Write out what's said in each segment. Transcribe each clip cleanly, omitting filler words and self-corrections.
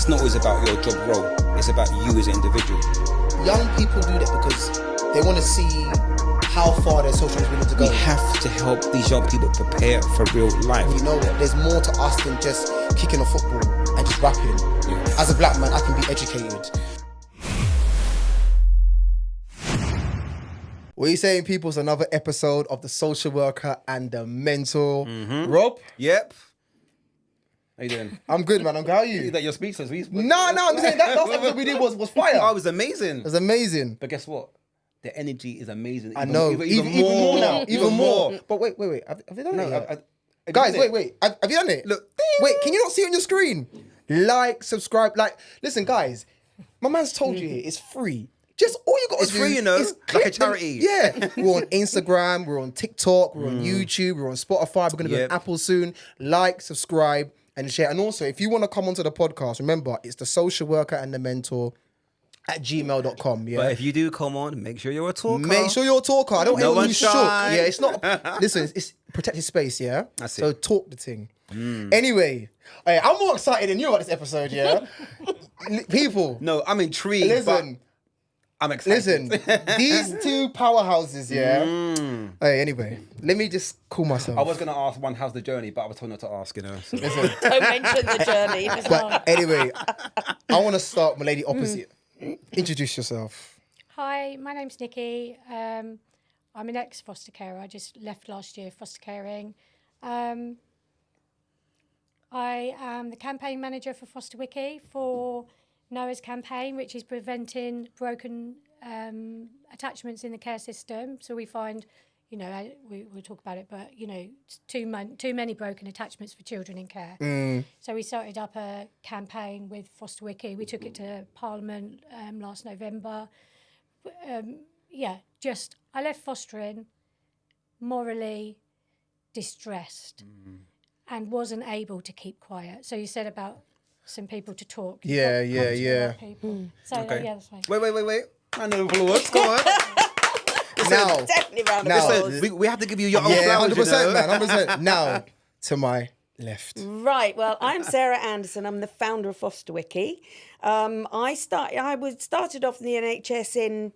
it's not always about your job role. It's about you as an individual. Young people do that because they want to see how far their social is willing to go. We have to help these young people prepare for real life. You know what? There's more to us than just kicking a football and just rapping. Yeah. As a black man, I can be educated. What are you saying, people? It's another episode of The Social Worker and the Mentor. Rob? Yep. How you doing? I'm good, man. How are you? That your speech says No, I'm saying that last episode we did was fire. Oh, it was amazing. It was amazing. But guess what? The energy is amazing. I know. Even more now. Even more. But wait. Have you done it yet? Guys, wait. Have you done it? Look. Wait, can you not see it on your screen? Like, subscribe. Listen, guys. My man's told you here. It's free. Just all you got to do. It's free, you know. Is Like a click charity. Yeah. We're on Instagram. We're on TikTok. We're on YouTube. We're on Spotify. We're going to be on Apple soon. Like, subscribe, and share. And also, if you want to come onto the podcast, remember, it's The Social Worker and the Mentor at gmail.com. Yeah. But if you do come on, make sure you're a talker. Make sure you're a talker. I don't want anyone who's shook. shy. Yeah, it's not. Listen, it's protected space. Yeah. That's So it. talk the thing. Anyway, hey, I'm more excited than you about this episode. Yeah. People. No, I'm intrigued. Listen. But I'm excited. Listen. These two powerhouses. Yeah. Hey, anyway, let me just cool myself. I was going to ask one, how's the journey? But I was told not to ask, you know. So. Listen. Don't mention the journey. But anyway, I want to start with lady opposite. Introduce yourself. Hi, my name's Nikki. I'm an ex-foster carer. I just left last year foster caring. I am the campaign manager for FosterWiki for Noah's campaign, which is preventing broken attachments in the care system. So we find, you know, we'll talk about it, but, you know, too many broken attachments for children in care. So we started up a campaign with FosterWiki. We took it to Parliament last November. I left fostering morally distressed and wasn't able to keep quiet. So you said about some people to talk. Yeah. People. So Okay. yeah, that's fine. Wait. I know the applause. Come on. Now, Definitely round of Now- applause. Listen, we have to give you your own yeah, flowers, 100%, you know? man, 100%. Now, to my left. Right, well, I'm Sarah Anderson. I'm the founder of FosterWiki. I started off in the NHS in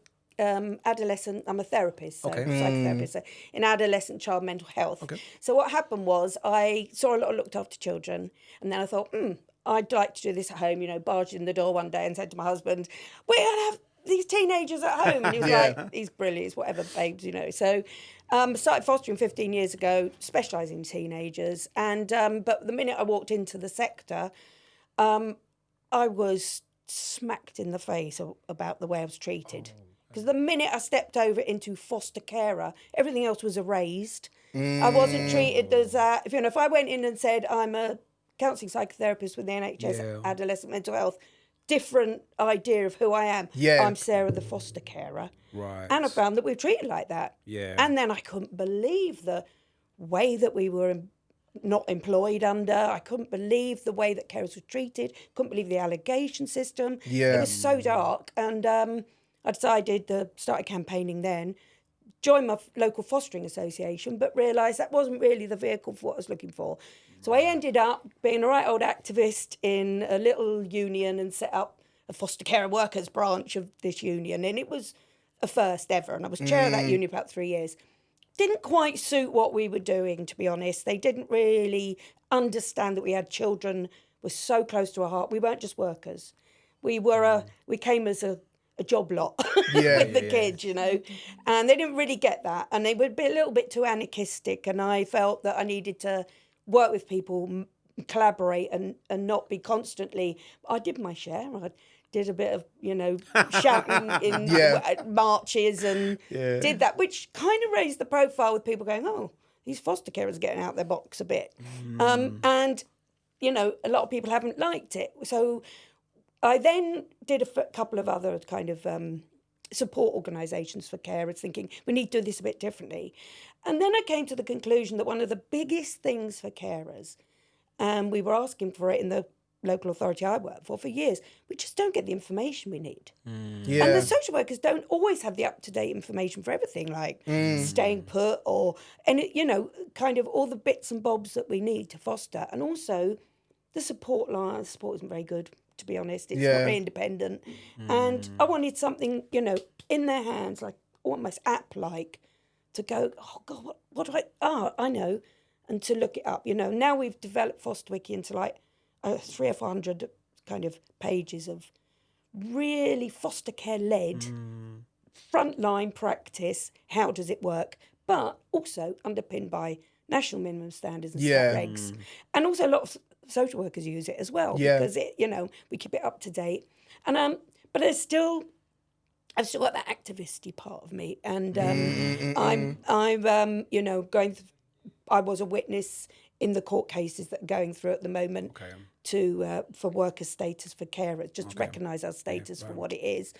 adolescent. I'm a therapist, so psychotherapist, so in adolescent child mental health. Okay. So what happened was I saw a lot of looked after children, and then I thought, I'd like to do this at home. You know, barged in the door one day and said to my husband, "We're gonna have these teenagers at home," and he was like, "He's brilliant, he's whatever, babes, you know." So started fostering 15 years ago, specialising in teenagers, and but the minute I walked into the sector, I was smacked in the face about the way I was treated. Because the minute I stepped over into foster carer, everything else was erased. I wasn't treated as if I went in and said I'm a counselling psychotherapist with the NHS adolescent mental health, different idea of who I am. Yeah. I'm Sarah the foster carer. Right. And I found that we were treated like that. Yeah. And then I couldn't believe the way that we were not employed under. I couldn't believe the way that carers were treated. Couldn't believe the allegation system. Yeah. It was so dark. And I decided to start campaigning then, joined my local fostering association, but realised that wasn't really the vehicle for what I was looking for. So I ended up being a right old activist in a little union and set up a foster care workers branch of this union. And it was a first ever. And I was chair of that union for about 3 years. Didn't quite suit what we were doing, to be honest. They didn't really understand that we had children were so close to our heart. We weren't just workers. We came as a job lot with the kids, you know. And they didn't really get that. And they would be a little bit too anarchistic. And I felt that I needed to work with people, collaborate and not be constantly... I did my share. I did a bit of, you know, shouting in marches and did that, which kind of raised the profile with people going, oh, these foster carers are getting out their box a bit. And, you know, a lot of people haven't liked it. So I then did a couple of other kind of support organisations for carers, thinking we need to do this a bit differently. And then I came to the conclusion that one of the biggest things for carers, and we were asking for it in the local authority I work for years, we just don't get the information we need. And the social workers don't always have the up-to-date information for everything, like staying put or, and it, you know, kind of all the bits and bobs that we need to foster. And also the support line, support isn't very good. to be honest. It's Yeah. not very independent. And I wanted something, you know, in their hands, like almost app-like, to go, oh, God, what do I know, and to look it up. You know, now we've developed FosterWiki into like 300 or 400 kind of pages of really foster care-led frontline practice. How does it work? But also underpinned by national minimum standards and Yeah. stat regs. And also a lot of social workers use it as well, Yeah. because it, you know, we keep it up to date. And but I've still got that activisty part of me, and I'm you know, I was a witness in the court cases that are going through at the moment to for worker status for carers, just to recognise our status for what it is.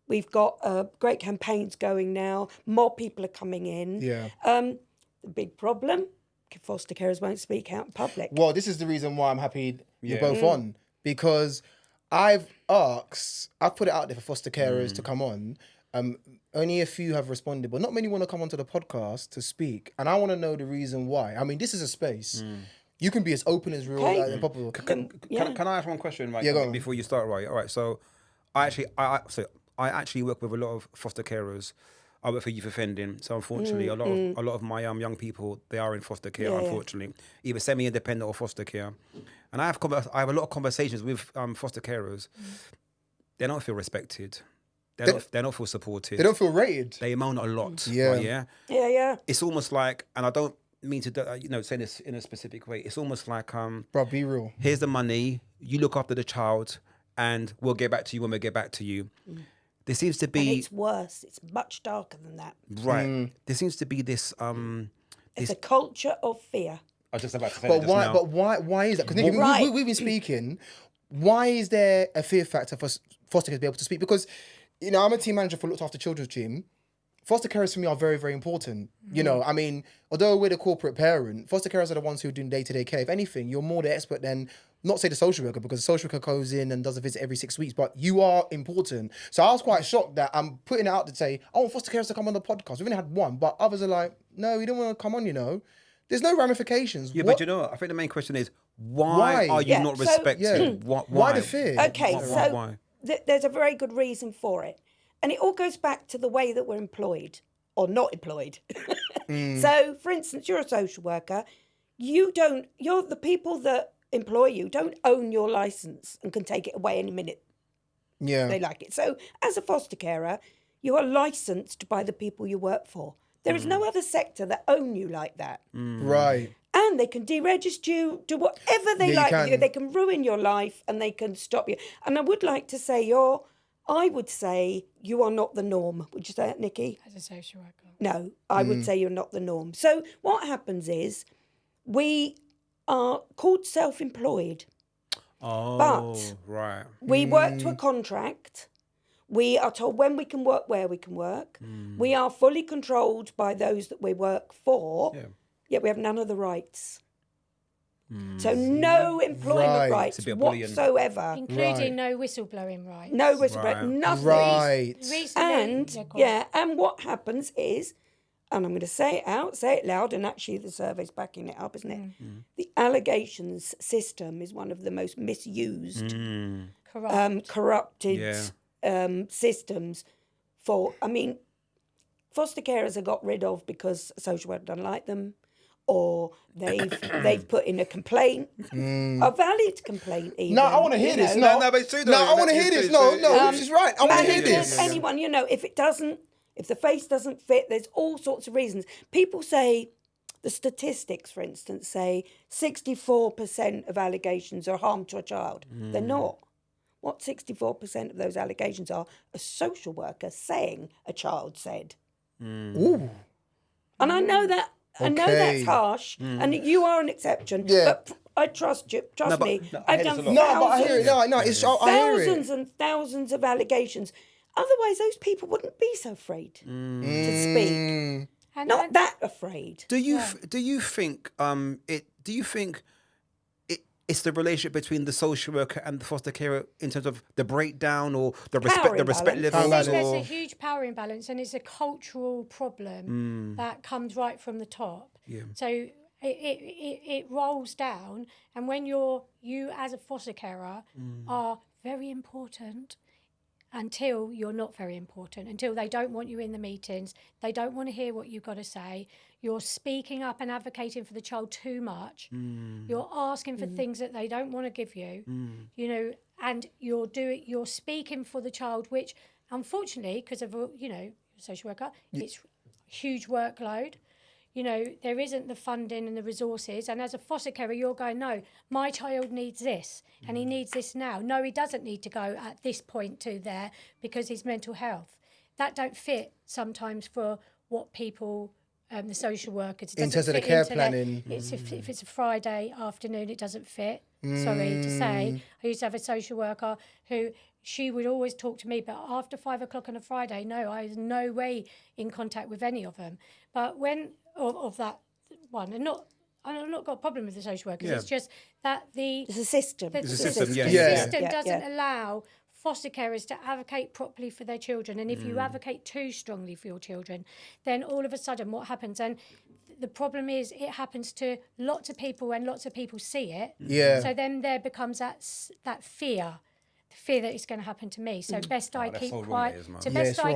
We've got great campaigns going now. More people are coming in. Yeah. The big problem, foster carers won't speak out in public. Well, this is the reason why I'm happy you're both Mm. on, because I've put it out there for foster carers to come on. Only a few have responded, but not many want to come onto the podcast to speak. And I want to know the reason why. I mean, this is a space. You can be as open as real and possible. Can I ask one question, right? Yeah, go on. Before you start, right? All right. So, I actually work with a lot of foster carers. I work for youth offending. So unfortunately, a lot of my young people, they are in foster care. Unfortunately, either semi-independent or foster care. And I have a lot of conversations with foster carers. They don't feel respected. They don't feel supported. They don't feel rated. They moan a lot. Yeah. Right, yeah. Yeah. It's almost like, and I don't mean to say this in a specific way. It's almost like Bro, be real. here's the money. You look after the child, and we'll get back to you when we get back to you. There seems to And be it's worse. It's much darker than that. right. There seems to be this. It's a culture of fear. I was just about to say But that why? just now. But why is that? Because Right. we've been speaking. Why is there a fear factor for foster carers to be able to speak? Because, you know, I'm a team manager for Looked After Children's Team. Foster carers for me are very, very important. You know, I mean, although we're the corporate parent, foster carers are the ones who are doing day-to-day care. If anything, you're more the expert than, not say the social worker, because the social worker goes in and does a visit every 6 weeks, but you are important. So I was quite shocked that I'm putting it out to say, I want foster carers to come on the podcast. We've only had one, but others are like, no, we don't want to come on, you know. There's no ramifications. Yeah, What- but you know what? I think the main question is why are you Yeah, not so- respected? Why the fear? Okay, so Why? there's a very good reason for it. And it all goes back to the way that we're employed or not employed. So, for instance, you're a social worker. You're the people that employ you don't own your license and can take it away any minute Yeah. they like it. So, as a foster carer, you are licensed by the people you work for. There is no other sector that own you like that. Right. And they can deregister you, do whatever they Yeah, you like with you. can. They can ruin your life and they can stop you. And I would like to say I would say you are not the norm. Would you say that, Nikki? As a social worker. No, I would say you're not the norm. So what happens is we are called self-employed. Oh, But- right. We work to a contract. We are told when we can work, where we can work. We are fully controlled by those that we work for. Yeah. Yet we have none of the rights. So no employment Right. rights It's a bit of bullying. whatsoever. Including no whistleblowing rights. No whistleblower, Right. nothing. Right. Recently, And what happens is, and I'm going to say it loud, and actually the survey's backing it up, isn't it? The allegations system is one of the most misused, corrupt. corrupted systems for, I mean, foster carers are got rid of because a social worker doesn't like them, or they've put in a complaint, a valid complaint even. No, I want to hear this. know. No, No, but it's true, though. No, I want to It's hear this. true, No, it's no, true. she's right. I want to hear Managers, this. anyone, you know, if the face doesn't fit, there's all sorts of reasons. People say, the statistics, for instance, say 64% of allegations are harm to a child. They're not. What 64% of those allegations are a social worker saying a child said. Ooh. And I know that. I know Okay. that's harsh, and you are an exception. Yeah. But I trust you. Trust but- me. no, I I've hear this done a lot. No, but I hear it. No, it's I hear it. thousands and thousands of allegations. Otherwise, those people wouldn't be so afraid to speak. And Not that afraid. Do you think it's the relationship between the social worker and the foster carer in terms of the breakdown or the respect imbalance. level? Power I think imbalance. there's a huge power imbalance, and it's a cultural problem that comes right from the top. Yeah. So it rolls down, and when you as a foster carer are very important until you're not very important, until they don't want you in the meetings, they don't want to hear what you've got to say, you're speaking up and advocating for the child too much, you're asking for things that they don't want to give you, you know, and you're speaking for the child, which unfortunately, because of, you know, social worker, it's huge workload. You know, there isn't the funding and the resources. And as a foster carer, you're going, no, my child needs this and he needs this now. No, he doesn't need to go at this point to there because his mental health. That don't fit sometimes for what people, the social workers. In terms of the care planning. If it's a Friday afternoon, it doesn't fit. Sorry to say. I used to have a social worker who... she would always talk to me, but after 5 o'clock on a Friday, no, I was no way in contact with any of them. But when of that one, and I've not got a problem with the social workers. It's just that it's a system. The system doesn't allow foster carers to advocate properly for their children. And if you advocate too strongly for your children, then all of a sudden what happens? And the problem is it happens to lots of people and lots of people see it. Yeah. So then there becomes that fear. The fear that it's going to happen to me. So best I keep quiet.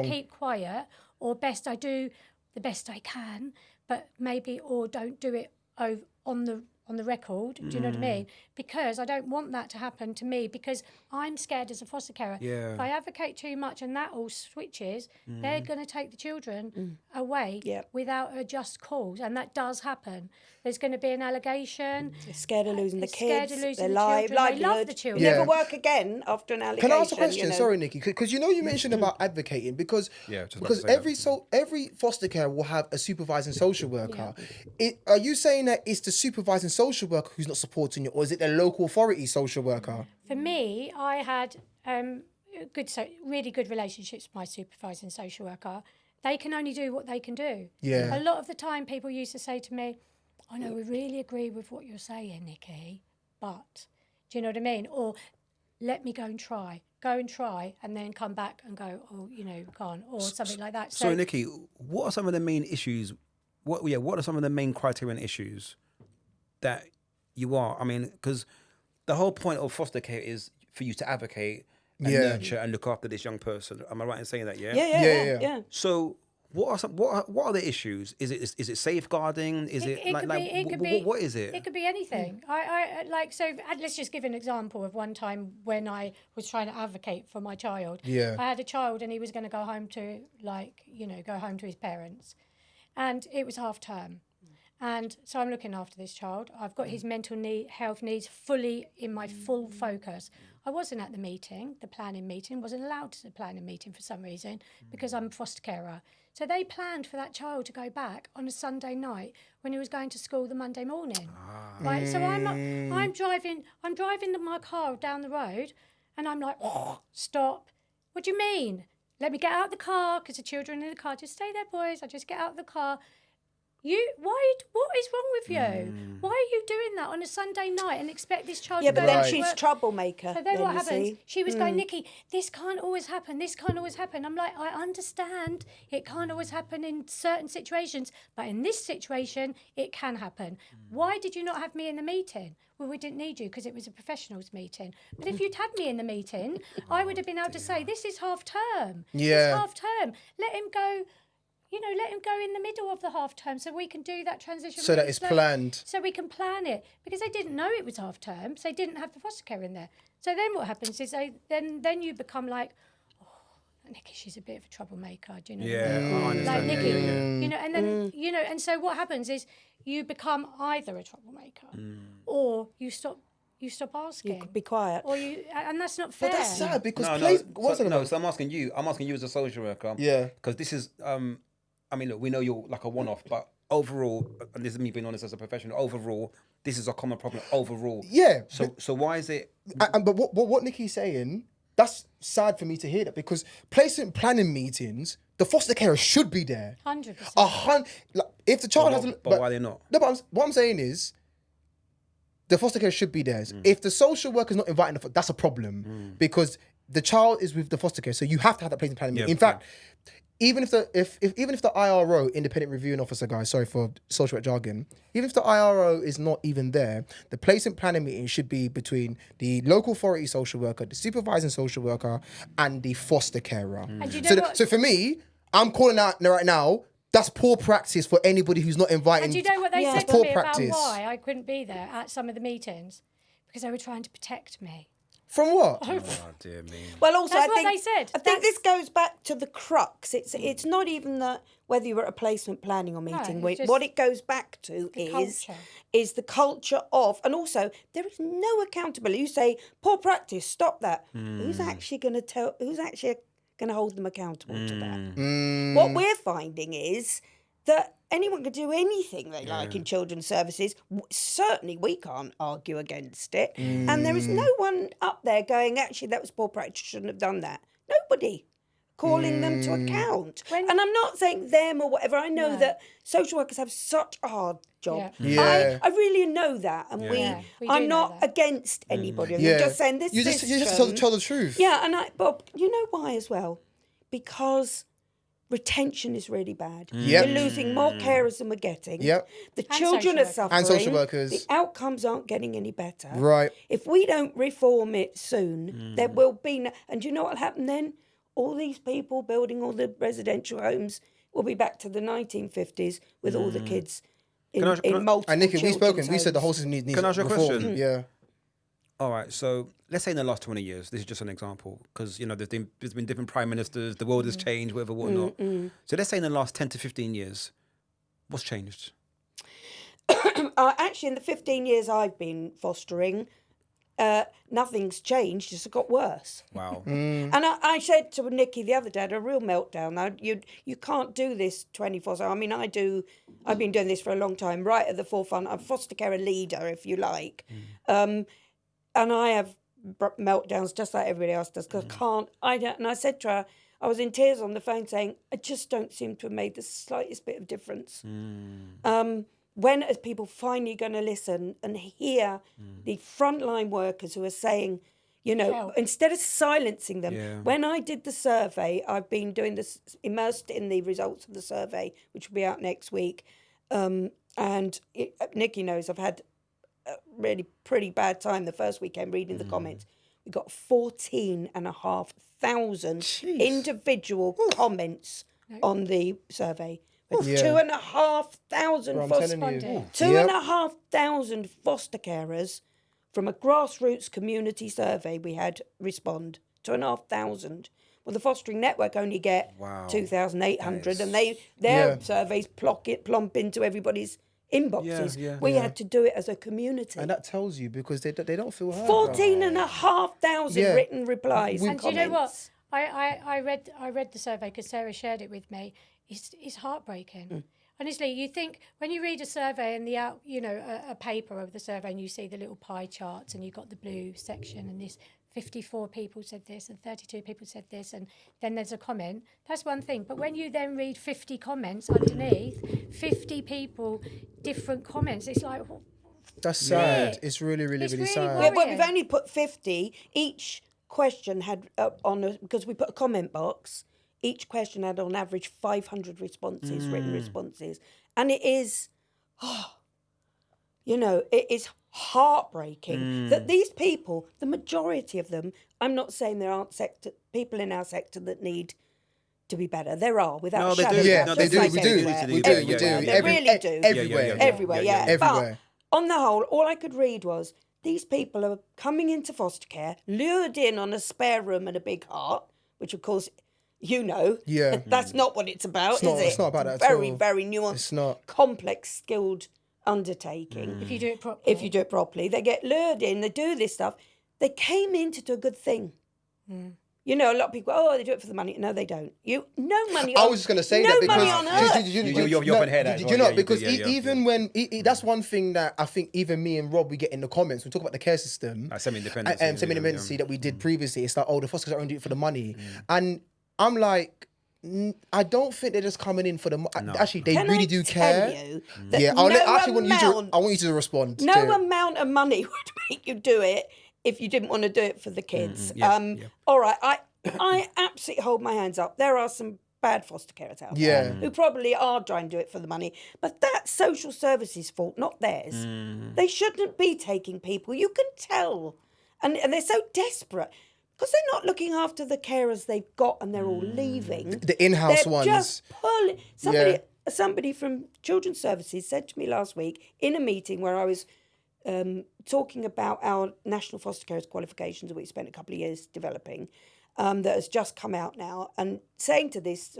Keep quiet, or best I do the best I can, but maybe or don't do it on the record. Do you know what I mean? Because I don't want that to happen to me, because I'm scared as a foster carer. If I advocate too much and that all switches, they're going to take the children away without a just cause, and that does happen. There's going to be an allegation. They're scared of losing the kids. Scared of losing their the children. They love the children. Never work again after an allegation. Can I ask a question? Sorry, Nikki, because you know you mentioned about advocating, because every foster care will have a supervising social worker. Are you saying that it's the supervising social worker who's not supporting you, or is it the local authority social worker? For me, I had really good relationships with my supervising social worker. They can only do what they can do. Yeah. A lot of the time people used to say to me, I know, we really agree with what you're saying, Nikki, but do you know what I mean? Or let me go and try, and then come back and go, oh, you know, can't, or something like that. So Nikki, what are some of the main issues? What are some of the main criterion issues that you are? I mean, because the whole point of foster care is for you to advocate and nurture and look after this young person. Am I right in saying that? Yeah. So what are the issues? Is it safeguarding? What is it? It could be anything. Let's just give an example of one time when I was trying to advocate for my child. Yeah. I had a child and he was going to go home to his parents, and it was half term. And so I'm looking after this child. I've got his mental health needs fully in my full focus. I wasn't at the planning meeting, wasn't allowed to the planning meeting for some reason, because I'm a foster carer. So they planned for that child to go back on a Sunday night when he was going to school the Monday morning. Right? So I'm driving my car down the road, and I'm like, stop. What do you mean? Let me get out of the car, because the children in the car. Just stay there, boys. I just get out of the car. What is wrong with you? Why are you doing that on a Sunday night and expect this child to go but then she's troublemaker. So then what happens? She was going, Nikki, this can't always happen. This can't always happen. I'm like, I understand it can't always happen in certain situations, but in this situation, it can happen. Why did you not have me in the meeting? Well, we didn't need you because it was a professionals meeting. But if you'd had me in the meeting, I would have been able to say, this is half term. Yeah. It's half term. Let him go. Let him go in the middle of the half term so we can do that transition. So that it's planned. So we can plan it, because they didn't know it was half term, so they didn't have the foster care in there. So then what happens is then you become like, oh, Nikki, she's a bit of a troublemaker. Do you know? I understand. Like Nikki, and then and so what happens is you become either a troublemaker or you stop asking. You could be quiet. Or and that's not fair. But that's sad, because so I'm asking you as a social worker. Yeah. Because this is I mean, look, we know you're like a one-off, but overall, and this is me being honest as a professional, overall, this is a common problem overall. Yeah. So why is it? But what Nikki's saying, that's sad for me to hear that, because planning meetings, the foster carer should be there. 100%. If the child but why they're not? No, but what I'm saying is, the foster care should be there. If the social worker's not inviting that's a problem, because the child is with the foster care, so you have to have that place in planning meeting. In fact, even if the IRO, independent reviewing officer, guys, sorry for social work jargon, even if the IRO is not even there, the placement planning meeting should be between the local authority social worker, the supervising social worker, and the foster carer. And do you know what? So for me, I'm calling out right now. That's poor practice for anybody who's not inviting. And do you know what they said to poor me practice. about why I couldn't be there at some of the meetings? Because they were trying to protect me. From what? Oh dear me. Well, also, That's I what think they said. I think this goes back to the crux. It's not even that whether you're at a placement planning or meeting. it's just What it goes back to is the culture of, and also there is no accountability. You say poor practice, stop that. Who's actually going to tell? Who's actually going to hold them accountable to that? What we're finding is that anyone can do anything they like in children's services. Certainly we can't argue against it. And there is no one up there going, actually, that was poor practice, shouldn't have done that. Nobody calling them to account. And I'm not saying them or whatever. I know that social workers have such a hard job. Yeah. I really know that. And we I'm do not know that. against anybody. I'm Yeah. just saying this You system. just tell the truth. Yeah, and Bob, you know why as well? Because retention is really bad. Yep. We're losing more carers than we're getting. Yep. The And children social are workers. suffering. And social workers. The outcomes aren't getting any better. Right. If we don't reform it soon, there will be no... And do you know what will happen then? All these people building all the residential homes will be back to the 1950s with all the kids in multiple And Nikki, we've spoken. children's We said the homes. whole system needs Can I ask you a reform. question? Yeah. All right, so let's say in the last 20 years, this is just an example, because there's been different prime ministers, the world has changed, whatever, whatnot. So let's say in the last 10 to 15 years, what's changed? Actually, in the 15 years I've been fostering, nothing's changed, it's got worse. Wow. And I said to Nikki the other day, I had a real meltdown. Now, you can't do this 24/7. I mean, I've been doing this for a long time, right at the forefront. I'm foster care leader, if you like. And I have meltdowns just like everybody else does, because and I said to her, I was in tears on the phone saying, I just don't seem to have made the slightest bit of difference. When are people finally going to listen and hear the frontline workers who are saying, instead of silencing them, when I did the survey, I've been doing this, immersed in the results of the survey, which will be out next week. Nikki knows I've had a really pretty bad time the first weekend reading the comments. We got 14,500 individual comments on the survey. 2,500 foster carers from a grassroots community survey we had respond. 2,500. Well, the fostering network only get 2,800, and their surveys plump into everybody's inboxes. We had to do it as a community. And that tells you because they don't feel heard. 14,500 written replies and do you know what? comments. I read the survey because Sarah shared it with me. It's heartbreaking. Honestly, you think when you read a survey and a paper of the survey and you see the little pie charts and you've got the blue section and this 54 people said this and 32 people said this and then there's a comment, that's one thing. But when you then read 50 comments underneath, 50 people, different comments, it's like... That's sad. It's really, really, really sad. Yeah, well, we've only put 50. Each question had, because we put a comment box, each question had on average 500 responses, written responses. And it is, it is heartbreaking that these people, the majority of them, I'm not saying there aren't people in our sector that need to be better. There are, without a shadow of a doubt. No, they do. We do. They really do. Everywhere. Everywhere. But on the whole, all I could read was, these people are coming into foster care, lured in on a spare room and a big heart, which of course... that's not what it's about, is it? It's not about that at very, all. very nuanced, It's not. complex, skilled undertaking. If you do it properly. They get lured in, they do this stuff. They came in to do a good thing. A lot of people go, they do it for the money. No, they don't. No money on earth. I was just going to say that because... No money on earth. You often hear that. Did you know? Because even when... that's one thing that I think even me and Rob, we get in the comments. We talk about the care system. Semi-independency. And semi-independency that we did previously. It's like, the fosters are only do it for the money. And I'm like... I don't think they're just coming in for the... No. Actually, they really do care. I want you to respond. No amount of money would make you do it if you didn't want to do it for the kids. All right, I absolutely hold my hands up. There are some bad foster carers out there Yeah. who probably are trying to do it for the money. But that's social services' fault, not theirs. They shouldn't be taking people. You can tell. And they're so desperate because they're not looking after the carers they've got and they're all leaving. The in-house They're ones. just pulling. Somebody from Children's Services said to me last week in a meeting where I was talking about our National Foster Carers qualifications that we spent a couple of years developing, that has just come out now, and saying to this,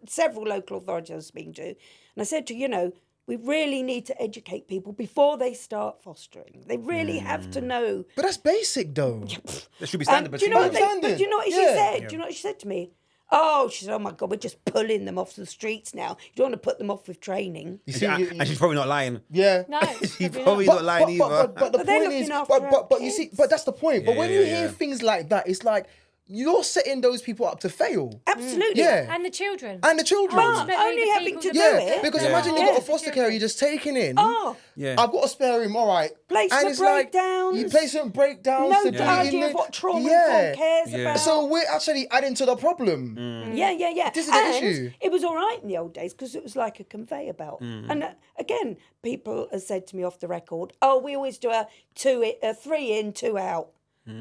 several local authorities I was speaking to, and I said to, we really need to educate people before they start fostering. They really have to know. But that's basic, though. There should be standard Do you know what standard. do you know what she said? Do you know what she said to me? She said, oh my God, we're just pulling them off the streets now. You don't want to put them off with training. You see, And she's probably not lying. yeah. No, She's probably not lying either. But the But they're point is, looking after our but you see, kids. but that's the point. But when you hear yeah. things like that, it's like you're setting those people up to fail. Absolutely. Yeah. and the children. And the children. Ultimately, only the having people to that do make it. it. Because Yeah. imagine Yeah. you've got a foster care you're just taking in. Yeah. I've got a spare room, all right. Placement and it's like, breakdowns. you placement breakdowns. No to idea of what trauma-informed cares about. So we're actually adding to the problem. Yeah. This is the issue. It was all right in the old days because it was like a conveyor belt. And again, people have said to me off the record, we always do a 3 in, 2 out.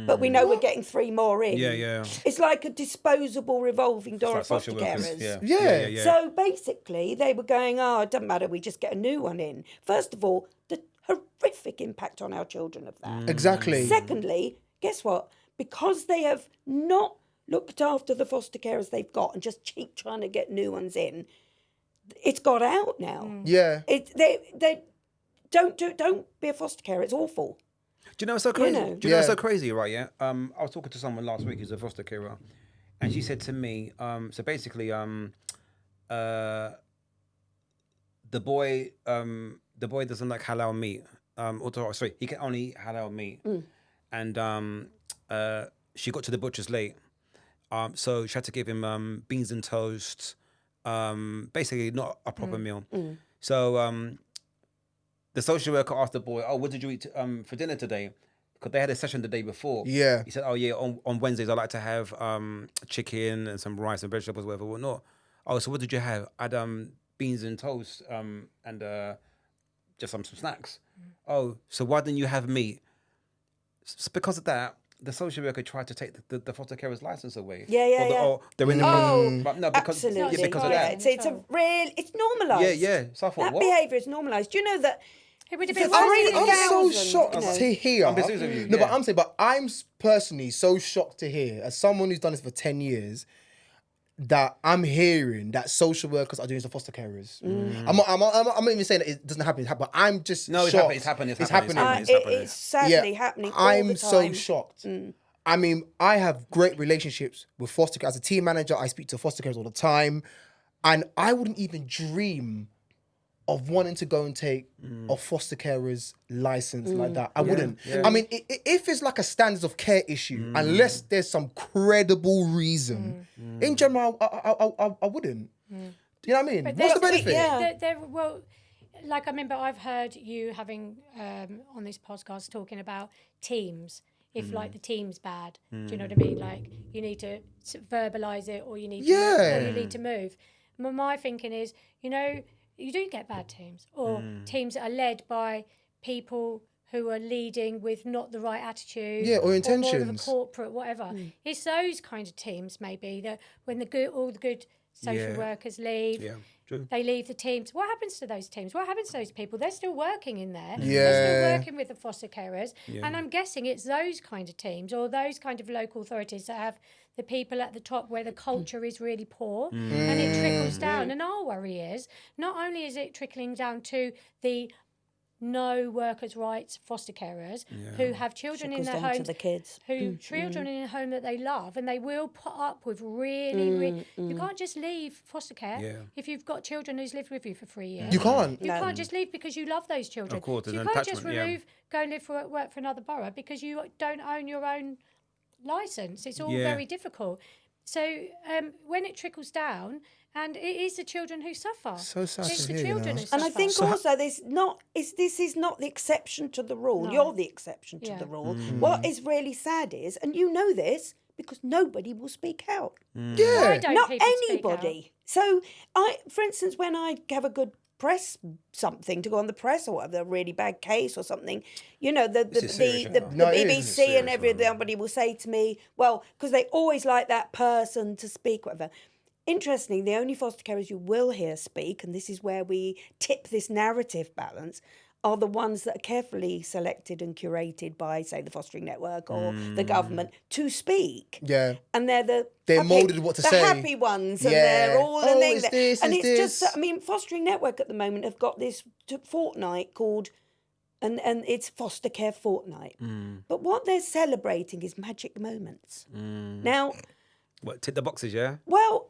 But we know we're getting 3 more in. Yeah. It's like a disposable revolving door of It's like foster social workers, carers. Yeah. So basically, they were going, it doesn't matter, we just get a new one in. First of all, the horrific impact on our children of that. Exactly. Secondly, guess what? Because they have not looked after the foster carers they've got and just keep trying to get new ones in, it's got out now. Yeah. They don't be a foster carer. It's awful. Do you know what's so crazy? know. Do you know what's so crazy, right? Yeah. I was talking to someone last week who's a foster carer, and she said to me, so basically, the boy doesn't like halal meat. He can only eat halal meat, and she got to the butcher's late, so she had to give him beans and toast, basically not a proper meal. So the social worker asked the boy, what did you eat for dinner today? Because they had a session the day before. Yeah. He said, on Wednesdays I like to have chicken and some rice and vegetables, whatnot. So what did you have? I had beans and toast and just some snacks. So why didn't you have meat? So because of that, the social worker tried to take the foster carer's license away. Yeah. They're in the but no, because absolutely. because of that. It's normalised. Yeah. So I thought, That what? behaviour is normalised. Do you know that? It would have been I'm so 3,000, shocked to hear. I'm serious with you, No, yeah. but I'm saying, but I'm personally so shocked to hear, as someone who's done this for 10 years, that I'm hearing that social workers are doing this to foster carers. I'm not even saying that it doesn't happen, but I'm just No, it's shocked. happening. It's It's happening. happening. It's happening. It's sadly happening all I'm the so time. shocked. I mean, I have great relationships with foster care. As a team manager, I speak to foster carers all the time, and I wouldn't even dream of wanting to go and take a foster carer's license like that. I wouldn't. I mean, if it's like a standards of care issue, unless there's some credible reason, in general, I wouldn't. Do you know what I mean? What's the benefit? Well, like I remember I've heard you having on this podcast talking about teams. If like the team's bad, do you know what I mean? Like you need to verbalise it, or you need to or you need to move. My thinking is, you do get bad teams, or teams that are led by people who are leading with not the right attitude, or intentions, or more of a corporate whatever. It's those kind of teams maybe that when all the good social workers leave. Yeah, true. They leave the teams. What happens to those teams? What happens to those people? They're still working in there. Yeah. They're still working with the foster carers. Yeah. And I'm guessing it's those kind of teams or those kind of local authorities that have the people at the top where the culture is really poor and it trickles down. And our worry is, not only is it trickling down to the no workers' rights foster carers who have children in their homes, the kids. children in a home that they love, and they will put up with really. You can't just leave foster care if you've got children who's lived with you for 3 years. You can't. You can't just leave because you love those children. Of course, so there's you an can't just attachment, go and work for another borough because you don't own your own licence. It's all Yeah. very difficult. So when it trickles down, and it is the children who suffer. So sad it's to the hear, children who And suffer. I think also this is not the exception to the rule. No. You're the exception to the rule. What is really sad is, and you know this Because nobody will speak out. Yeah. Why don't Not people speak anybody. So for instance, when I have a good press something to go on the press or whatever, a really bad case or something, you know, the No, it is. BBC and everybody will say to me, well, because they always like that person to speak, whatever. Interestingly, the only foster carers you will hear speak, and this is where we tip this narrative balance, are the ones that are carefully selected and curated by, say, the fostering network or the government to speak. Yeah. And they're molded what to say. The happy ones, and Yeah. they're all Oh, and it's this, and it's it's this. just. I mean, fostering network at the moment have got this fortnight called, and it's foster care fortnight. But what they're celebrating is magic moments. Now. What, tick the boxes, yeah? Well,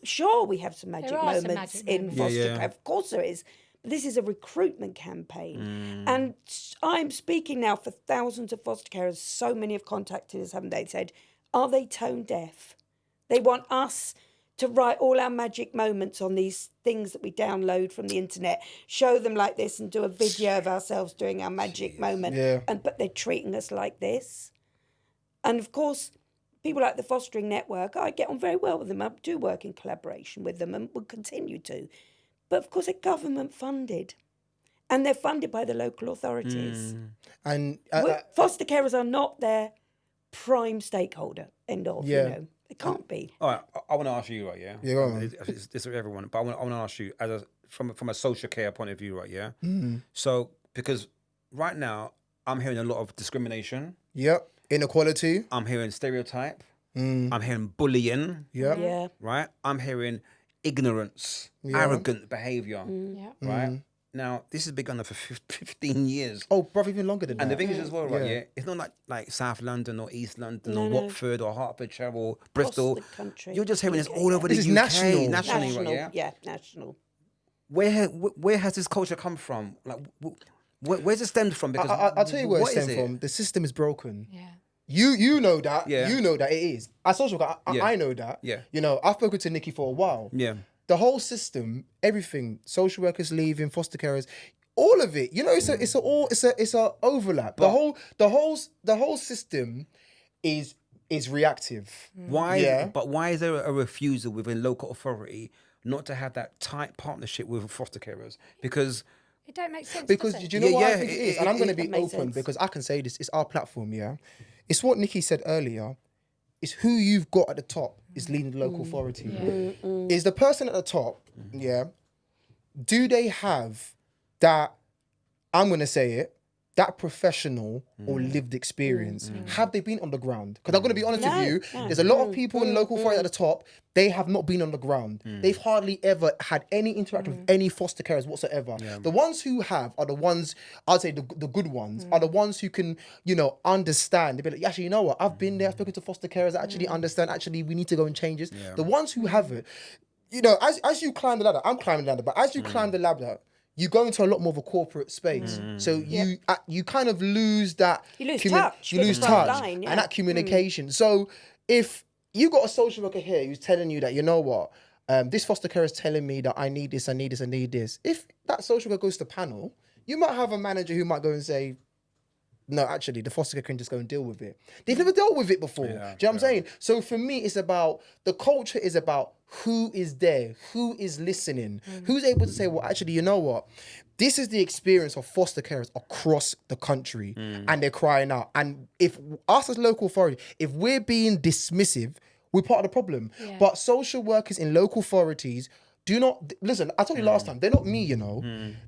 sure we have some magic There are some moments magic in moments. foster care. Of course there is. But this is a recruitment campaign. And I'm speaking now for thousands of foster carers. So many have contacted us, haven't they? Said, are they tone deaf? They want us to write all our magic moments on these things that we download from the internet, show them like this and do a video of ourselves doing our magic moment. Yeah. But they're treating us like this. And of course, people like the Fostering Network, I get on very well with them. I do work in collaboration with them and will continue to. But of course, they're government funded. And they're funded by the local authorities. And foster carers are not their prime stakeholder, end of, Yeah. you know. It can't be. All right, I want to ask you, right, yeah? Yeah, go on. This is everyone, but I want to ask you, from a social care point of view, right, yeah? So, because right now, I'm hearing a lot of discrimination. Yep. Inequality. I'm hearing stereotype. I'm hearing bullying. Yep. Yeah. Right? I'm hearing ignorance, arrogant behaviour. Yeah. Right? Now, this has begun for 15 years. Oh, bro, even longer than that. And the thing is as well, right, Yeah. yeah, it's not like South London or East London or Watford or Hertfordshire or Bristol. the country. You're just hearing this UK, all over the This UK. is national. Nationally, right, yeah? Yeah, national. Where has this culture come from? Like, where's it stemmed from? Because I'll tell you where it what is stemmed from. The system is broken. Yeah. You know that. Yeah. You know that it is. As social worker, Yeah. I know that. Yeah. You know, I've spoken to Nikki for a while. Yeah. The whole system, everything, social workers leaving, foster carers, all of it. You know, it's a overlap. The whole system is reactive. Why? But why is there a refusal within local authority not to have that tight partnership with foster carers? Because It don't make sense. Because does it? do you know what I Yeah, think it is? And I'm going to be makes open sense. because I can say this. It's our platform, yeah? It's what Nikki said earlier. It's who you've got at the top is leading the local authority. Is the person at the top, yeah, do they have that, I'm going to say it, that professional or lived experience? Have they been on the ground? Because I'm going to be honest with you, there's a lot of people in local authority at the top, they have not been on the ground. They've hardly ever had any interaction with any foster carers whatsoever. The ones who have are the ones, I'd say the good ones, are the ones who can, you know, understand. They'll be like, actually, you know what? I've been there, I've spoken to foster carers, I actually understand, actually, we need to go and change this. The ones who haven't, you know, as you climb the ladder, I'm climbing the ladder, but as you climb the ladder, you go into a lot more of a corporate space. So you kind of lose that... You lose touch You with lose the front touch line, yeah. and that communication. So if you got a social worker here who's telling you that, you know what, this foster care is telling me that I need this, I need this, I need this. If that social worker goes to panel, you might have a manager who might go and say, no, actually, the foster care can just go and deal with it. They've never dealt with it before. Do you know what I'm saying? So for me, it's about, the culture is about who is there, who is listening, who's able to say, well, actually, you know what? This is the experience of foster carers across the country, and they're crying out. And if us as local authority, if we're being dismissive, we're part of the problem. Yeah. But social workers in local authorities do not, listen, I told you last time, they're not me, you know.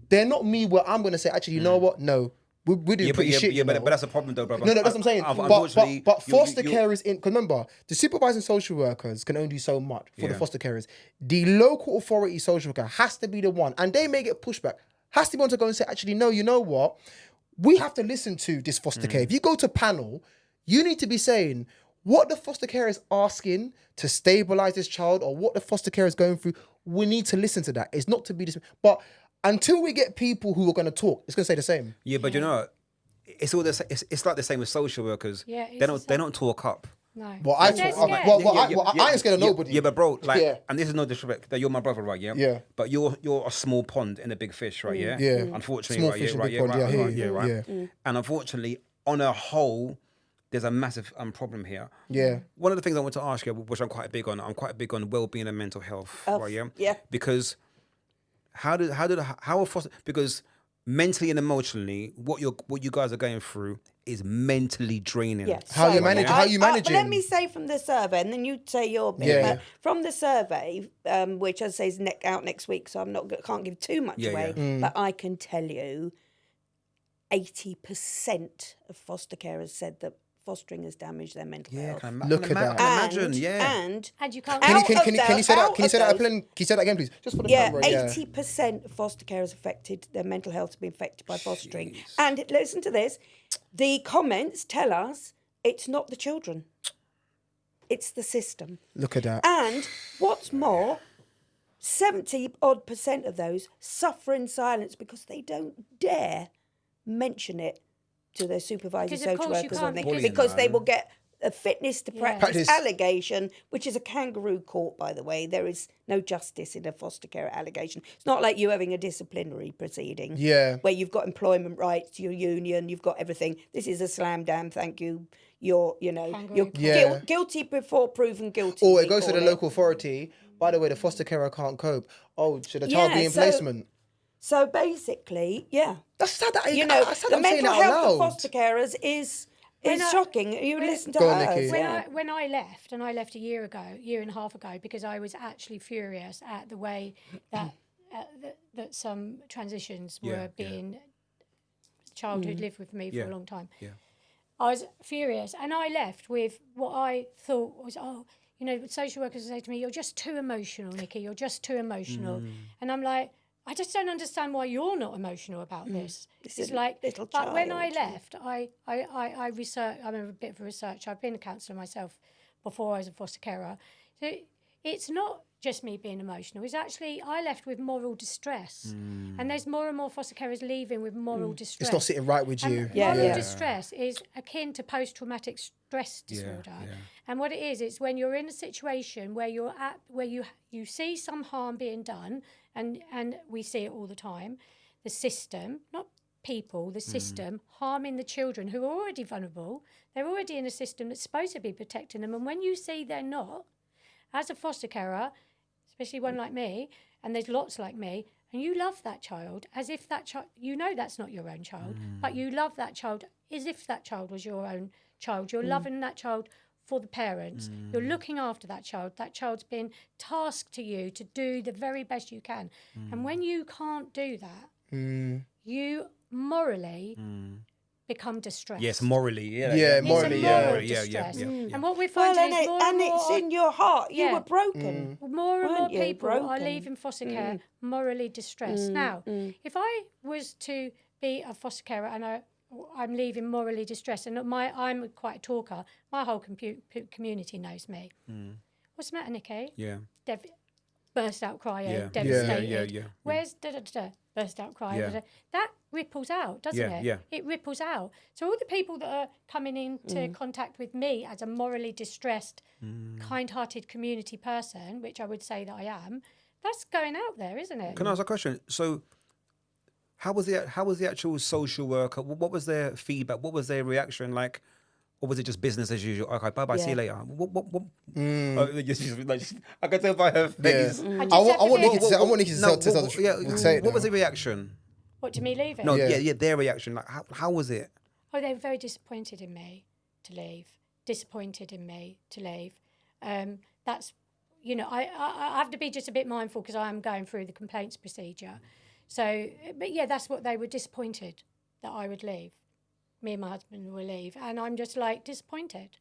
They're not me where I'm going to say, actually, you know what? No. We're doing pretty shit, you know? but that's a problem though, brother. No, that's what I'm saying. Unfortunately, But foster carers in, because remember, the supervising social workers can only do so much for the foster carers. The local authority social worker has to be the one, and they may get pushback, has to be able to go and say, actually, no, you know what? We have to listen to this foster care. If you go to panel, you need to be saying what the foster care is asking to stabilize this child or what the foster care is going through. We need to listen to that. It's not to be this, but until we get people who are going to talk, it's going to say the same. Yeah, but you know, it's all the it's like the same with social workers. Yeah, it's they the don't talk up. No. Well, I They're talk, scared. I ain't scared of nobody. Yeah, but bro, like, Yeah. and this is no disrespect. That you're my brother, right? Yeah. Yeah. But you're a small pond in a big fish, right? Yeah. Yeah. Unfortunately, Small right? fish Yeah, in right. big Yeah, pond, right. yeah, Right. yeah, Yeah, right. yeah. And unfortunately, on a whole, there's a massive problem here. Yeah. One of the things I want to ask you, which I'm quite big on well-being and mental health, right? Yeah. Because how are foster, because mentally and emotionally, what you guys are going through is mentally draining. Yes. How you manage? How you managing? Let me say from the survey, and then you say your bit. Yeah. But from the survey, which I say is out next week, so can't give too much away. But I can tell you, 80% of foster carers said that fostering has damaged their mental health. Look at that. I can imagine. And you can't. Can you say that? Can you say that again? Can you say that again, please? Just for the camera. 80% of foster carers affected, their mental health has been affected by fostering. And listen to this, the comments tell us it's not the children, it's the system. Look at that. And what's more, 70% of those suffer in silence because they don't dare mention it to their supervisor, social workers, or anything, because they will get a fitness to practice allegation, which is a kangaroo court, by the way. There is no justice in a foster care allegation. It's not like you having a disciplinary proceeding, where you've got employment rights, your union, you've got everything. This is a slam dam. Thank you. You're guilty before proven guilty. Or it goes to the local authority. By the way, the foster carer can't cope. Oh, should the child be in placement? So basically, that's sad. The mental health of foster carers is shocking. You listen to her. When I left, and I left a year and a half ago, because I was actually furious at the way that that some transitions were being. The child who'd lived with me for a long time. Yeah. I was furious, and I left with what I thought was, social workers say to me, "You're just too emotional, Nikki. You're just too emotional," and I'm like, I just don't understand why you're not emotional about this. It's like, little but child. when I left, I researched. I'm a bit of a researcher. I've been a counsellor myself before I was a foster carer. So it's not just me being emotional. It's actually, I left with moral distress. And there's more and more foster carers leaving with moral distress. It's not sitting right with you. Moral distress is akin to post-traumatic stress disorder. And what it is, it's when you're in a situation where you see some harm being done, and we see it all the time, the system, not people, the system, harming the children who are already vulnerable. They're already in a system that's supposed to be protecting them. And when you see they're not, as a foster carer, especially one like me, and there's lots like me, and you love that child as if that child, that's not your own child, but you love that child as if that child was your own child. You're loving that child for the parents. You're looking after that child. That child's been tasked to you to do the very best you can. And when you can't do that, you morally become distressed. Yes, morally. Morally. Distress. And what we're finding is more and more, it's in your heart. You were broken. More and more people are leaving foster care morally distressed. Now, if I was to be a foster carer and I'm leaving morally distressed, and I'm quite a talker, my whole community knows me. What's the matter, Nikki? Yeah. Burst out crying, devastated. Yeah. Where's da-da-da-da? Burst out crying. Da-da. That ripples out, doesn't it? Yeah. It ripples out. So all the people that are coming into contact with me as a morally distressed, kind-hearted community person, which I would say that I am, that's going out there, isn't it? Can I ask a question? So how was the actual social worker? What was their feedback? What was their reaction like? Or was it just business as usual? Okay, bye. See you later. What? I can tell by her face. I want Nikki to say. What was the reaction? What, to me leaving? No, their reaction. Like, how was it? Oh, they were very disappointed in me to leave. That's, I have to be just a bit mindful because I am going through the complaints procedure. So, but that's what they were disappointed, that I would leave. Me and my husband will leave, and I'm just like disappointed.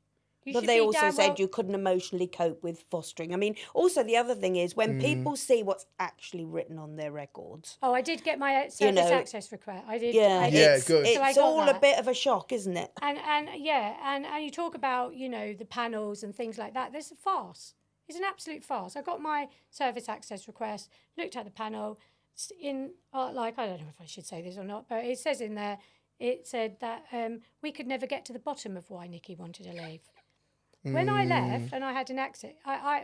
But they also said you couldn't emotionally cope with fostering. I mean, also the other thing is when people see what's actually written on their records. Oh, I did get my service access request. I did. Good. It's all a bit of a shock, isn't it? And you talk about the panels and things like that. There's a farce. It's an absolute farce. I got my service access request, looked at the panel. I don't know if I should say this or not, but it says in there. It said that we could never get to the bottom of why Nikki wanted to leave. When I left and I had an exit, I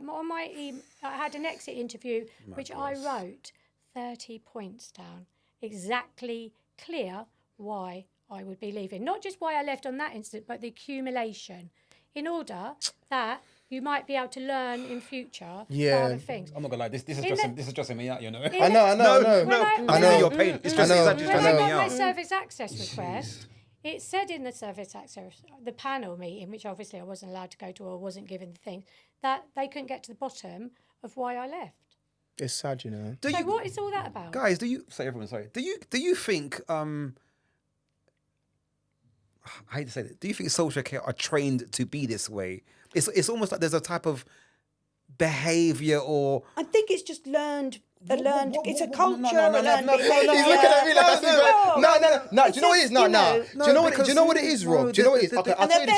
had an exit interview, I wrote 30 points down, exactly clear why I would be leaving. Not just why I left on that incident, but the accumulation, in order that you might be able to learn in future other things. I'm not gonna lie. This is stressing me out. You know. I know. I know your pain. It's stressing me When I got my out. service access request, it said in the service access, the panel meeting, which obviously I wasn't allowed to go to or wasn't given the thing, that they couldn't get to the bottom of why I left. It's sad, you know. So what is all that about? Guys, do you think I hate to say it, do you think social care are trained to be this way? It's almost like there's a type of behaviour or... I think it's just learned. It's a culture. No. He's looking at me like that's no. Do you know what it is? No. Do you know what it is, Rob? Do you know what it is? Okay, I'll tell you the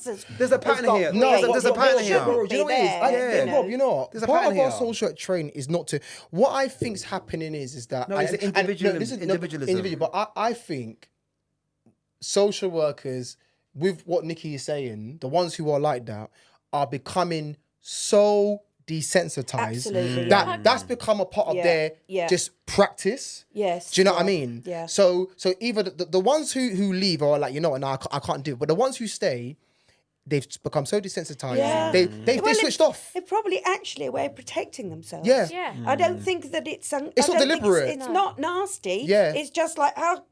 truth. There's a pattern here. There's a pattern here. Do you know what it is? Rob, you know what? There's a Part pattern of our here. social work training is not to... What I think's happening is that... No, it's individualism. Individual, but I think social workers, with what Nikki is saying, the ones who are like that, are becoming so desensitized Absolutely. that's become a part of their just practice. Yes. Do you know what I mean? Yeah. So either the ones who leave are like, you know what, no, I can't do it. But the ones who stay, they've become so desensitized. Yeah. They switched off. It's probably actually a way of protecting themselves. Yeah. Yeah. I don't think that it's not deliberate. It's not nasty. Yeah. It's just like how,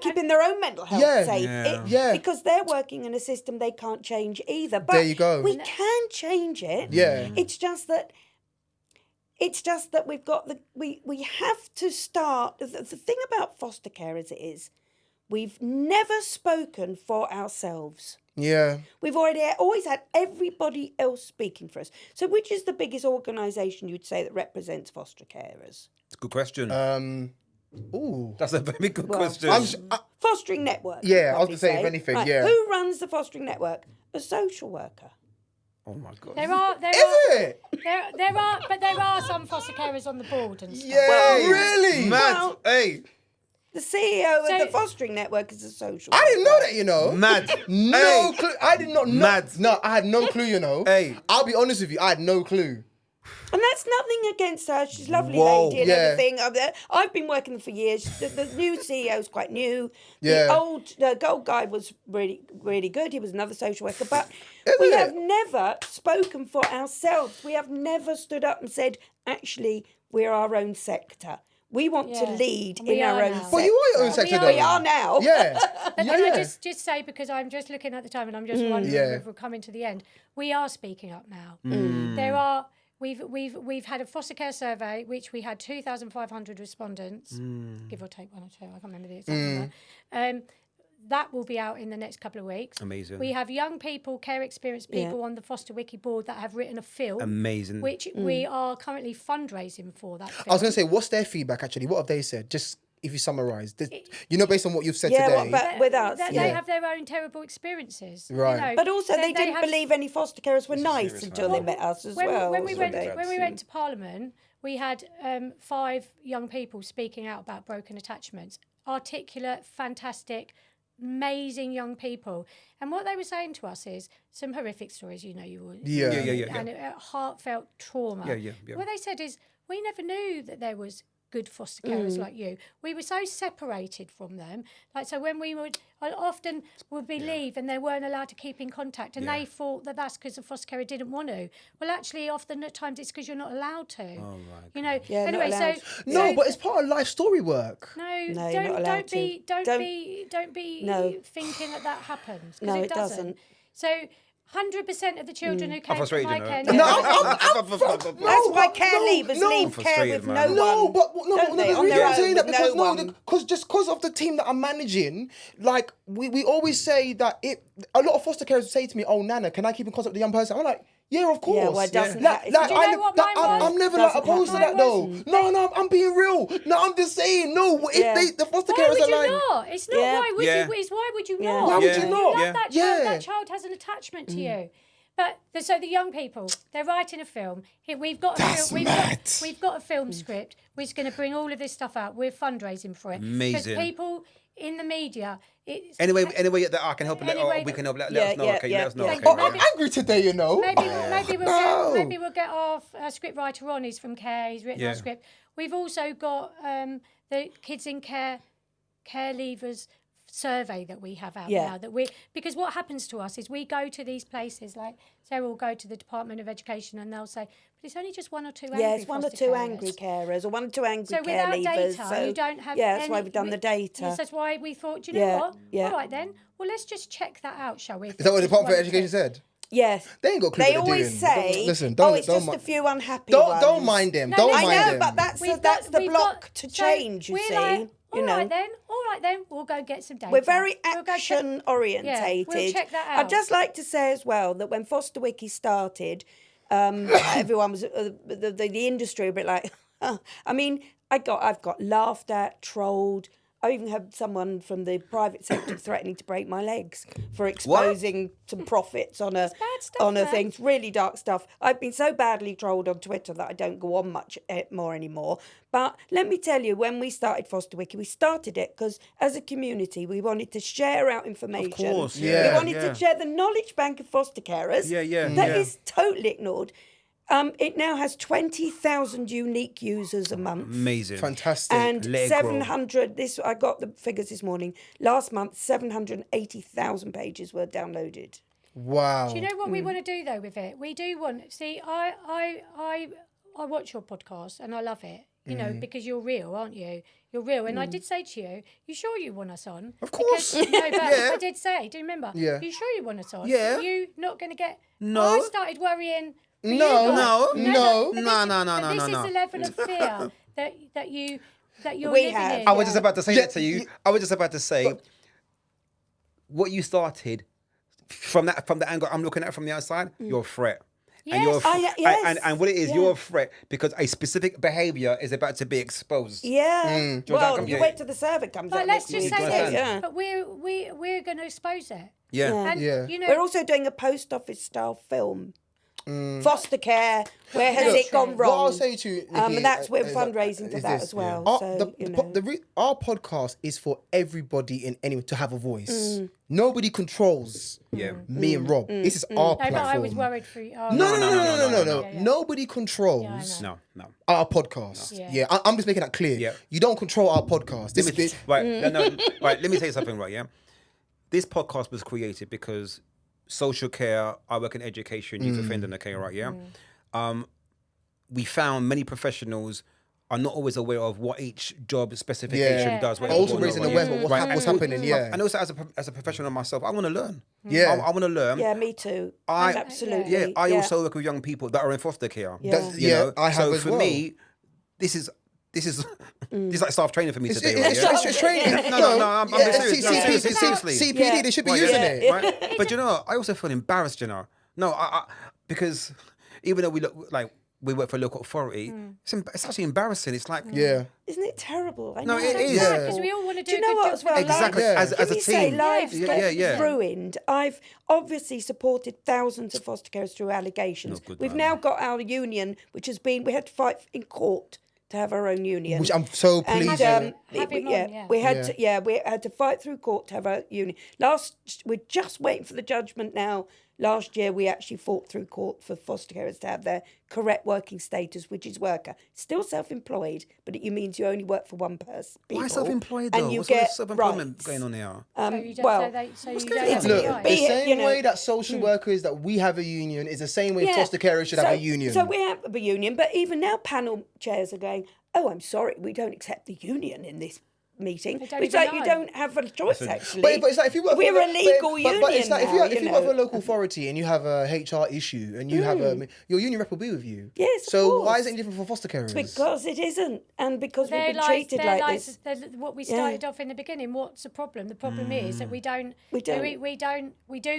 keeping their own mental health safe. Yeah. Because they're working in a system they can't change either. But There you go. we can change it. Yeah. It's just that we've got we have to start. The thing about foster care as it is, we've never spoken for ourselves. Yeah. We've always had everybody else speaking for us. So which is the biggest organisation you'd say that represents foster carers? It's a good question. Ooh. That's a very good question. Fostering network. Yeah, I was probably gonna say, if say. anything, Right, yeah. Who runs the fostering network? A social worker. Oh my God. There are some foster carers on the board and stuff. Yeah, really? Mad. Hey. The CEO of So- the fostering network is a social worker. I didn't know that, you know. Mad. No Hey. clue. I did not know. Mad. No, I had no clue, you know. Hey. I'll be honest with you, I had no clue. And that's nothing against her. She's a lovely Whoa. lady and Yeah. everything. I've been working for years. The new CEO's quite new. Yeah. The old guy was really, really good. He was another social worker. But Isn't we it? have never spoken for ourselves. We have never stood up and said, actually, we're our own sector. We want to Yeah. lead And we in our are own now. sector. But you are your own sector, though. We are now. Yeah. But can I just say, because I'm just looking at the time and I'm just wondering Yeah. if we're coming to the end, we are speaking up now. Mm. There are we've had a foster care survey which we had 2,500 respondents, give or take one or two. I can't remember the exact number. That will be out in the next couple of weeks. Amazing. We have young people, care experienced people on the FosterWiki board that have written a film. Amazing. Which we are currently fundraising for that film. I was going to say, what's their feedback, actually? What have they said? Just if you summarise. Based on what you've said Yeah, today. but with us, They have their own terrible experiences. Right. You know, But also, they didn't have- believe any foster carers were nice until they met us as well. When we went so to Parliament, we had 5 young people speaking out about broken attachments. Articulate, fantastic, amazing young people. And what they were saying to us is some horrific stories, you will. Yeah. And heartfelt trauma. Yeah. What they said is, we never knew that there was good foster carers like you. We were so separated from them. Like, so when we would often leave and they weren't allowed to keep in contact, and they thought that that's because the foster carer didn't want to. Well, actually, often at times it's because you're not allowed to. Oh, right. Yeah, anyway, not allowed. No, but it's part of life story work. No, you're not allowed to. Don't be thinking that happens, because No, it it doesn't. So 100% of the children who came from frustrated, my you know. care. That's why care leavers leave care with no one. No, they? the On reason their I'm saying own, that with no one. because because of the team that I'm managing, like we always say that a lot of foster carers say to me, "Oh, Nana, can I keep in contact with the young person?" I'm like, "Yeah, of course." Yeah, well, it doesn't Like, ha- like, Do you know what mine was? I'm never Doesn't opposed to happen. that though. Mine No, I'm being real. No, I'm just saying. No, if Yeah. the foster Why carers would are you like, not? It's not Yeah. why would Yeah. you. It's why would you Yeah. not? Why would Yeah. you You not? love that child. Yeah. That child has an attachment to you. But so the young people, they're writing a film. Here, we've got we've got a film script. We're going to bring all of this stuff out. We're fundraising for it. Amazing. Because people in the media. Anyway, that I can help. Anyway, We can help. Let yeah, us know. yeah, Okay, yeah, let us know. yeah. Okay. "Oh, I'm angry today," you know. Maybe we'll get our script writer on. He's from Care. He's written our script. We've also got the kids in care leavers survey that we have out Yeah. now, because what happens to us is we go to these places, like Sarah will go to the Department of Education and they'll say, but it's only just 1 or 2 angry Yeah, it's 1 or foster 2 carers. angry carers or 1 or 2 angry So care without leavers. data, So you don't have yeah, that's any, why we've done the data. Yes, that's why we thought, do you know Yeah, what? yeah. All right then, well, let's just check that out, shall we? Is that what the Department of Education said? Yes. They ain't got a clue They what they're always doing. say, Listen, it's don't just mi- a few unhappy ones. Don't mind them. No, Don't listen, mind I know, them. but that's the we've block got- to so change, you we're see. like, you all know. right then, we'll go get some data. We're very We'll go check- action orientated. Yeah, we'll check that out. I'd just like to say as well that when FosterWiki started, everyone was the industry a bit like. I mean, I've got laughed at, trolled. I even had someone from the private sector threatening to break my legs for exposing some profits on a bad stuff, on a man. thing. It's really dark stuff. I've been so badly trolled on Twitter that I don't go on much more anymore. But let me tell you, when we started FosterWiki, we started it because as a community, we wanted to share out information. Of course, Yeah. We wanted to share the knowledge bank of foster carers. That is totally ignored. It now has 20,000 unique users a month. Amazing. Fantastic. And Let it grow. 700, I got the figures this morning. Last month, 780,000 pages were downloaded. Wow. Do you know what we want to do though with it? We do want. See, I watch your podcast and I love it. You know, because you're real, aren't you? You're real. And I did say to you sure you want us on? Of course. Because, no, but Yeah. I did say, do you remember? Yeah. You sure you want us on? Yeah. Are you not going to get... No. I started worrying... for you No, guys. no. But this No. is the level of fear that you're We living have. in. I was just about to say Yeah, that to you. I was just about to say what you started from the angle I'm looking at from the outside. You're a threat. Yes. And, you're yes. and what it is, you're a threat because a specific behaviour is about to be exposed. Yeah. George, I Well, come you here. wait till the survey comes But out let's next just week. say understand? this. Yeah. But we're going to expose it. Yeah. And, Yeah. you know... We're also doing a post office style film. Foster care, where has Look, it gone wrong? What I'll say to you, Nikki, and that's we're is fundraising for is that this. as well. Our, So, you know. our podcast is for everybody in anyone to have a voice. Nobody controls me and Rob. This is our No, platform. but I was worried for you. Oh, No. Yeah. Nobody controls No. our podcast. No. Yeah, I'm just making that clear. Yeah. You don't control our podcast. This is Right. Right. Let me tell you something. Right. Yeah. This podcast was created because social care, I work in education, youth offender care. Right. Yeah. We found many professionals are not always aware of what each job specification Yeah. does. what also it's raising all awareness about. about what's happening. Yeah, And also as a professional myself, I want to learn. Yeah. I want to learn. Yeah, me too. I- Absolutely. Yeah, I also work with young people that are in foster care. Yeah. That's- You know? I have so as for well. me, this is this is like staff training for me It's, today. it's, right, yeah? it's training. No, I'm being serious. No, seriously, seriously. CPD, Yeah. they should be Right, using yeah. it. Right? But you know, I also feel embarrassed. You know, no, I because even though we look like we work for a local authority, it's actually embarrassing. It's like Yeah. Isn't it terrible? I No, know it it's is. terrible. Because we all want to do, Do you know a good what job as well? for exactly Yeah. as Can a we say team. lives get Yeah. ruined? I've obviously supported thousands of foster carers through allegations. Not good, We've man. now got our union, which has been, we had to fight in court to have our own union. Which I'm so pleased. And Have him on, yeah. we had to fight through court to have our union. We're just waiting for the judgment now. Last year, we actually fought through court for foster carers to have their correct working status, which is worker. Still self-employed, but it means you only work for one person. Why self-employed and though? you What's all get this self-employment rights. going on here? So you don't, well, so you it's don't have Look, any rights. the Be it, same you know- way that social workers that we have a union is the same way foster carers should have a union. So we have a union, but even now panel chairs are going, oh, I'm sorry, we don't accept the union in this meeting. They don't It's even like you know. don't have a choice, actually. But it's like if you work We're for a legal union but it's like now, if you you work for a know. local authority and you have a HR issue and you have your union rep will be with you. Yes, of So why course. is it any different for foster carers? Because it isn't, and because we've They're been treated they're like this. they're what we started off in the beginning. What's the problem? The problem is that we do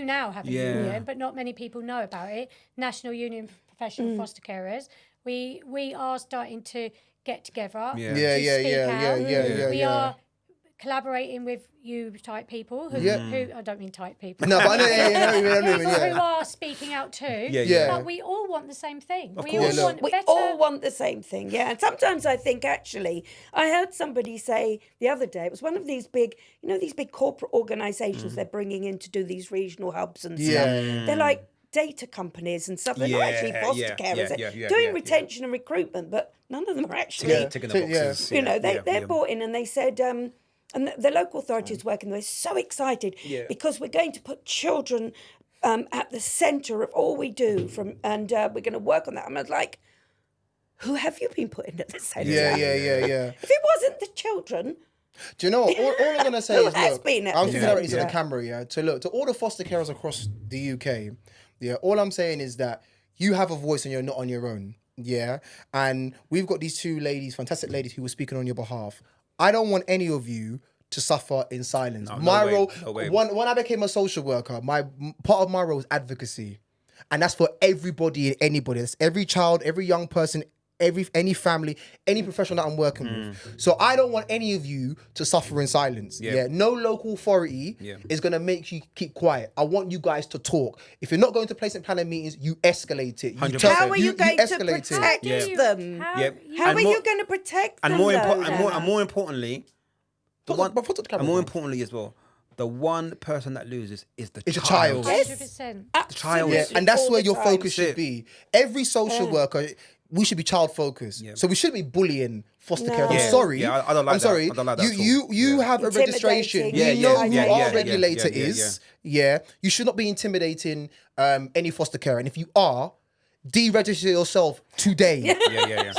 now have a Yeah. union, but not many people know about it. National Union for Professional Foster Carers. We are starting to get together. Yeah. to Yeah, speak out. We yeah. are collaborating with you type people who I don't mean type people. No, but I know, People who yeah. are speaking out too. Yeah. But we all want the same thing. We course. all Yeah, look. want We better. all want the same thing, yeah. And sometimes I think, actually, I heard somebody say the other day, it was one of these big, these big corporate organisations they're bringing in to do these regional hubs and stuff. Yeah. They're like data companies and stuff. They're not actually foster carers. They're doing retention and recruitment, but none of them are actually, Ticking the boxes. they're brought in and they said, And the local authority is working. They're so excited because we're going to put children at the centre of all we do, and we're going to work on that. And I was like, who have you been putting at the centre? Yeah. If it wasn't the children... Do you know what? All I'm gonna say is, look, I'm thinking directly to the camera, to all the foster carers across the UK, all I'm saying is that you have a voice and you're not on your own, and we've got these two ladies, fantastic ladies, who were speaking on your behalf. I don't want any of you to suffer in silence. Role, when I became a social worker, part of my role is advocacy, and that's for everybody and anybody. That's every child, every young person, any family, any professional that I'm working with. So I don't want any of you to suffer in silence. No local authority is going to make you keep quiet. I want you guys to talk. If you're not going to placement planning meetings, you escalate it. How are you going to protect them? How are you going to protect them? And more importantly, as well, the one person that loses is the child. 100%. The child. And that's where your focus should be. Every social worker, we should be child focused. So we shouldn't be bullying foster care. I'm sorry. I don't like I'm sorry. I don't like that You have a registration. You know who our regulator is. You should not be intimidating any foster care. And if you are, deregister yourself today.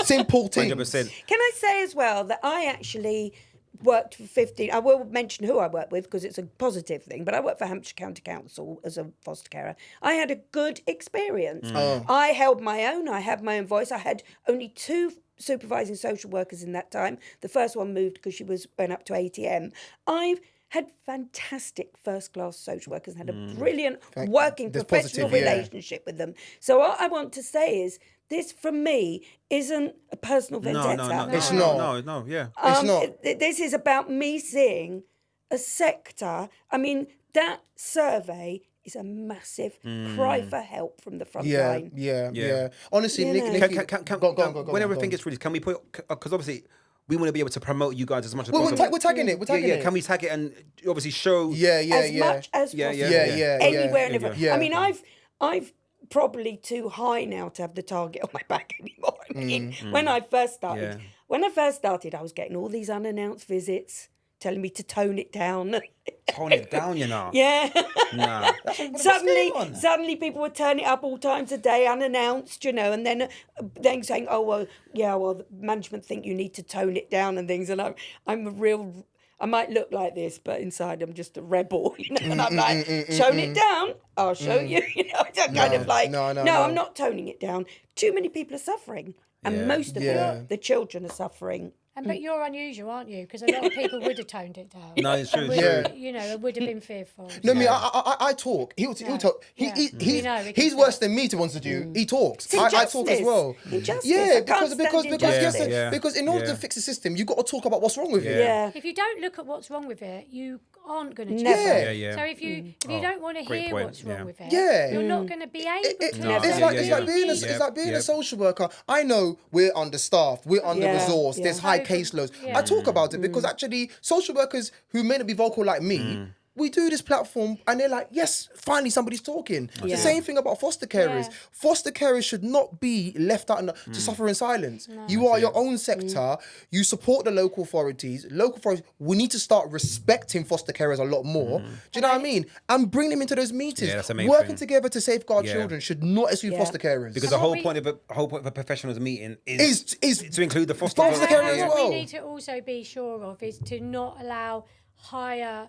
Simple thing. 100%. Can I say as well that I actually worked for 15... I will mention who I worked with because it's a positive thing, but I worked for Hampshire County Council as a foster carer. I had a good experience. I held my own. I had my own voice. I had only 2 supervising social workers in that time. The first one moved because she went up to ATM. I've had fantastic first-class social workers and had a brilliant working professional relationship with them. So what I want to say is, this, from me, isn't a personal vendetta. No. It's not. This is about me seeing a sector. I mean, that survey is a massive cry for help from the front line. Honestly, Nick, go on. When everything gets released, can we put... Because obviously... we want to be able to promote you guys as much as possible. possible. We're tagging it. Can we tag it and obviously show... as much as possible. Anywhere and everywhere. I mean, I've probably too high now to have the target on my back anymore. I mean, when I first started, I was getting all these unannounced visits telling me to tone it down. Tone it down, you know. Nah. Suddenly people would turn it up all times a day, unannounced, and then saying, the management think you need to tone it down and things. And I'm a real... I might look like this, but inside I'm just a rebel, and I'm like, tone it down, I'll show you, I'm not toning it down. Too many people are suffering, and most of them, the children are suffering. But you're unusual, aren't you? Because a lot of people would have toned it down. No, it's true. It would have been fearful. No, I talk. He'll talk. He's worse than me to want to do. He talks. I talk as well. Because in order to fix the system, you've got to talk about what's wrong with it. If you don't look at what's wrong with it, you aren't going to change it. So if you don't want to hear what's wrong with it, you're not going to be able to. It's like being a social worker. I know we're understaffed, we're under-resourced, there's high caseloads. I talk about it because actually social workers who may not be vocal like me, we do this platform and they're like, yes, finally somebody's talking. The same thing about foster carers. Foster carers should not be left out to suffer in silence. You are your own sector. You support the local authorities. We need to start respecting foster carers a lot more. Do you know what I mean? And bring them into those meetings. That's amazing. Working together to safeguard children should not exclude foster carers. Because the whole point of a professionals meeting is to include the foster carers as well. What we need to also be sure of is to not allow higher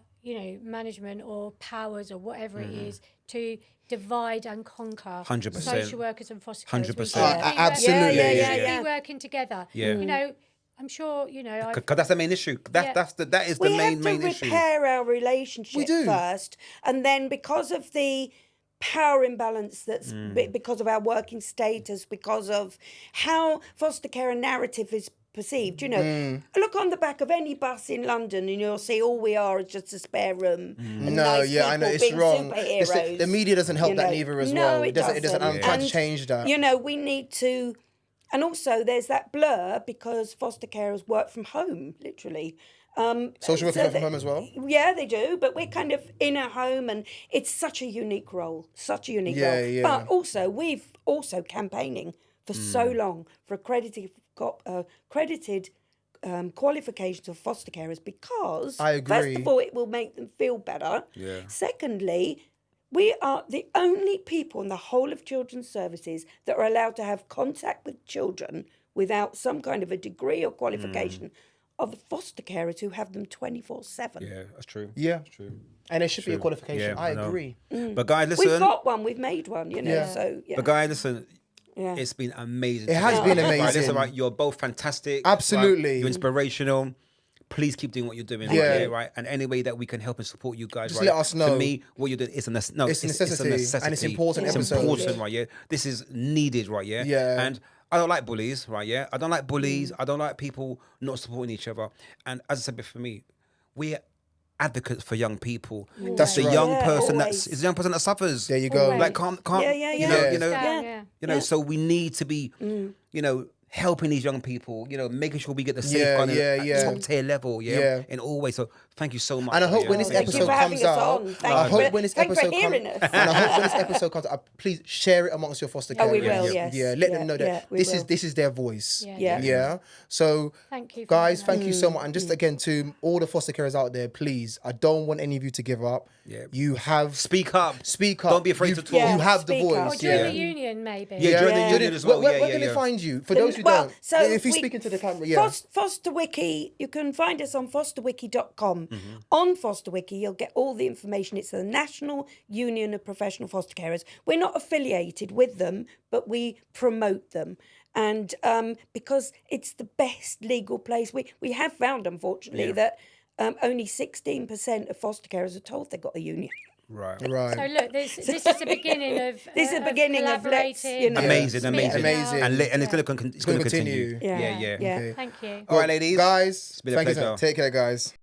management or powers or whatever it is to divide and conquer 100%. social workers and foster carers. 100%. Absolutely. We should be working together. I'm sure, because that's the main issue. That is the main issue. We have to repair our relationship first, and then because of the power imbalance that's because of our working status, because of how foster care narrative is perceived. Look on the back of any bus in London and you'll see all we are is just a spare room. And nice I know it's wrong. The media doesn't help that neither as well. It doesn't. I'm trying to change that. We need to, and also there's that blur because foster carers work from home, literally. Social workers work from home as well? Yeah, they do, but we're kind of in a home and it's such a unique role, role. But also, we've also campaigning for so long for accredited qualifications of foster carers because, I agree. first of all, it will make them feel better. Yeah. Secondly, we are the only people in the whole of children's services that are allowed to have contact with children without some kind of a degree or qualification of the foster carers who have them 24/7. Yeah, that's true. Yeah. That's true. And it should be a qualification. Yeah, I I know. agree. But guys, listen. We've got one, we've made one, you know, Yeah. so yeah. But guys, listen. Yeah. It's been amazing. It has today. been Right, amazing. listen, right, you're both fantastic. Absolutely. Right? You're inspirational. Please keep doing what you're doing. Yeah. Right, right? And any way that we can help and support you guys, Just right? let us know. For me, what you're doing is a necessity. It's a necessity, and it's important It's episode. important, right? Yeah. This is needed, right? Yeah. Yeah. And I don't like bullies, right? Yeah. I don't like bullies. I don't like people not supporting each other. And as I said before, me, we're advocates for young people. That's the right. young Yeah, person always. it's the young person that suffers. There you go. Always. Like can't Yeah, you know, yeah. you know, Yeah. Yeah. so we need to be, you know, helping these young people, you know, making sure we get the safeguarding at top tier level, in all ways. So thank you so much. And I hope when this Thank you episode for having comes us out, on. I hope when this Thank you for episode hearing comes, us. and I hope when this episode comes out, please share it amongst your foster carers. Oh, we will, yes. Yeah, let them know that we this will. is their voice. Yeah. Yeah. So, Thank you for guys, having thank you so much. And just again to all the foster carers out there, please, I don't want any of you to give up. Yeah. You have Speak up. Speak up. Don't be afraid to talk. You have the Speak up. voice. Or during Yeah. the union, maybe. Yeah, during the Yeah. union as well. Where yeah, can yeah. they find you? For those who Well, don't, so if you we- speak into the camera, yeah. FosterWiki, you can find us on FosterWiki.com. On FosterWiki, you'll get all the information. It's the National Union of Professional Foster Carers. We're not affiliated with them, but we promote them. And because it's the best legal place, we have found, unfortunately, that only 16% of foster carers are told they've got a union. Right. Right. So look, this is the beginning of This is the beginning of let's, collaborating, you know. Amazing, speaking amazing. Amazing. out. And it's going to gonna continue. continue. Yeah, yeah. Yeah. Okay. Thank you. All right, ladies. Guys, been a thank you. pleasure. Take care, guys.